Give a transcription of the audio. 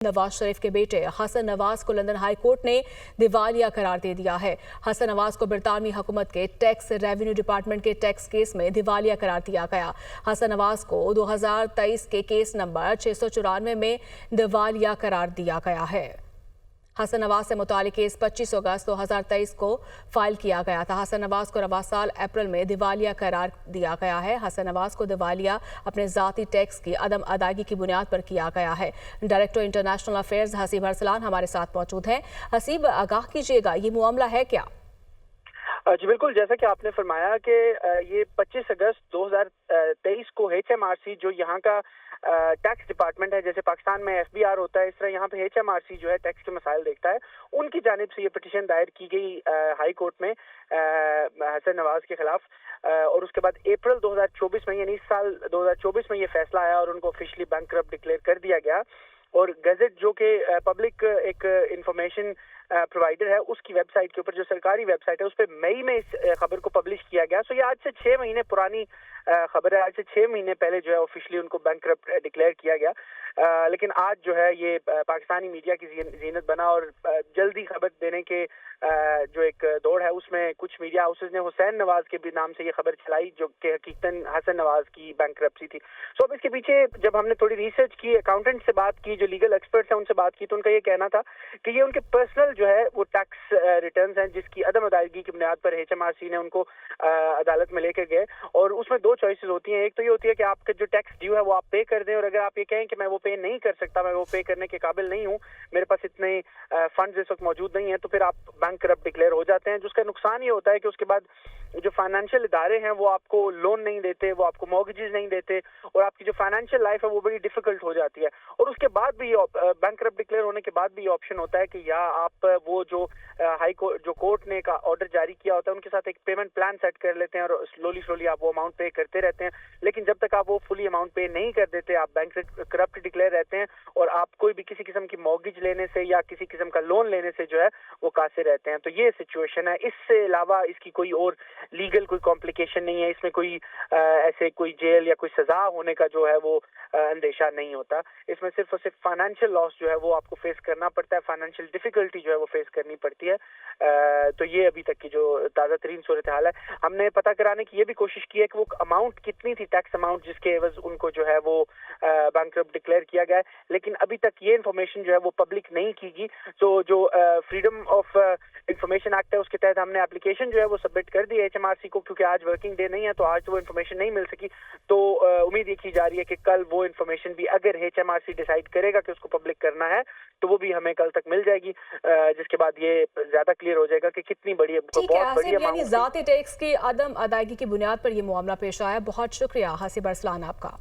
नवाज शरीफ के बेटे हसन नवाज को लंदन हाई कोर्ट ने दिवालिया करार दे दिया है। हसन नवाज को बरतानवी हुकूमत के टैक्स रेवेन्यू डिपार्टमेंट के टैक्स केस में दिवालिया करार दिया गया। हसन नवाज को 2023 के केस नंबर 694 में दिवालिया करार दिया गया है। हसन नवाज से मुतालिक केस 25 अगस्त 2023 को फाइल किया गया था। हसन नवाज को रवा साल अप्रैल में दिवालिया करार दिया गया है। हसन नवाज को दिवालिया अपने ज़ाती टैक्स की अदम अदायगी की बुनियाद पर किया गया है। Director international affairs Haseeb Arsalan हमारे साथ मौजूद हैं। हसीब, आगाह कीजिएगा, ये मामला है क्या? जी बिल्कुल, जैसा कि आपने फरमाया कि ये 25 अगस्त 2023 को HMRC जो यहाँ का टैक्स डिपार्टमेंट है, जैसे पाकिस्तान में FBR होता है, इस तरह यहाँ पे HMRC जो है टैक्स के मसाइल देखता है, उनकी जानिब से ये पिटीशन दायर की गई हाई कोर्ट में हसन नवाज के खिलाफ। और उसके बाद अप्रैल 2024 में, यानी इस साल 2024 में ये फैसला आया और उनको ऑफिशियली बैंकरप्ट डिक्लेयर कर दिया गया। और गजट जो कि पब्लिक एक इंफॉर्मेशन प्रोवाइडर है, उसकी वेबसाइट के ऊपर, जो सरकारी वेबसाइट है, उस पर मई में इस खबर को पब्लिश किया गया। सो ये आज से 6 महीने पुरानी खबर है। आज से 6 महीने पहले जो है ऑफिशियली उनको बैंकरप्ट डिक्लेयर किया गया। लेकिन आज जो है ये पाकिस्तानी मीडिया की जीनत बना और जल्दी खबर देने के जो एक दौड़ है, उसमें कुछ मीडिया हाउसेज ने हुसैन नवाज के भी नाम से ये खबर चलाई, जो कि हकीकतन हसन नवाज की बैंकरप्सी थी। सो अब इसके पीछे जब हमने थोड़ी रिसर्च की, अकाउंटेंट से बात की, जो लीगल एक्सपर्ट्स हैं उनसे बात की, तो उनका ये कहना था कि ये उनके पर्सनल जो है वो टैक्स रिटर्न्स हैं, जिसकी अदम अदायगी की बुनियाद पर HMRC ने उनको अदालत में लेकर गए। और उसमें दो चॉइसेस होती हैं। एक तो ये होती है कि आपका जो टैक्स ड्यू है वो आप पे कर दें, और अगर आप ये कहें कि मैं वो पे नहीं कर सकता, मैं वो पे करने के काबिल नहीं हूँ, मेरे पास इतने फंड्स इस वक्त मौजूद नहीं है, तो फिर आप बैंकरप्ट डिक्लेयर हो जाते हैं। जिसका नुकसान ये होता है कि उसके बाद जो फाइनेंशियल इदारे हैं वो आपको लोन नहीं देते, वो आपको मॉर्गेजेस नहीं देते, और आपकी जो फाइनेंशियल लाइफ है वो बड़ी डिफिकल्ट हो जाती है। और उसके बाद भी बैंकरप्ट डिक्लेयर होने के बाद भी ये ऑप्शन होता है कि या आप वो जो हाई कोर्ट, जो कोर्ट ने का ऑर्डर जारी किया होता है, उनके साथ एक पेमेंट प्लान सेट कर लेते हैं और स्लोली आप वो अमाउंट पे करते रहते हैं। लेकिन जब तक आप वो फुली अमाउंट पे नहीं कर देते, आप बैंकरप्ट डिक्लेयर रहते हैं और आप कोई भी किसी किस्म की मॉर्गेज लेने से या किसी किस्म का लोन लेने से जो है वो कासिर रहते हैं। तो ये सिचुएशन है। इससे अलावा इसकी कोई और लीगल कोई कॉम्प्लिकेशन नहीं है। इसमें कोई ऐसे कोई जेल या कोई सजा होने का जो है वो अंदेशा नहीं होता। इसमें सिर्फ और सिर्फ फाइनेंशियल लॉस जो है वो आपको फेस करना पड़ता है, फाइनेंशियल डिफिकल्टी जो है वो फेस करनी पड़ती है। तो ये अभी तक की जो ताज़ा तरीन सूरत हाल है। हमने पता कराने की ये भी कोशिश की है कि वो अमाउंट कितनी थी, टैक्स अमाउंट जिसके एवज उनको जो है वो बैंकरप्ट डिक्लेयर किया गया है, लेकिन अभी तक ये इन्फॉर्मेशन जो है वो पब्लिक नहीं की गई। तो जो फ्रीडम ऑफ इंफॉर्मेशन एक्ट है, उसके तहत हमने एप्लीकेशन जो है वो सबमिट कर दी है HMRC को, क्योंकि आज वर्किंग डे नहीं है तो आज वो इन्फॉर्मेशन नहीं मिल सकी। तो उम्मीद ये की जा रही है कि कल वो इन्फॉर्मेशन भी, अगर HMRC डिसाइड करेगा कि उसको पब्लिक करना है, तो वो भी हमें कल तक मिल जाएगी, जिसके बाद ये ज्यादा क्लियर हो जाएगा कि कितनी बड़ी, बहुत बड़ी अमाउंट। ज़ाती टैक्स की अदम अदायगी की बुनियाद पर यह मामला पेश आया। बहुत शुक्रिया हसीब अरसलान आपका।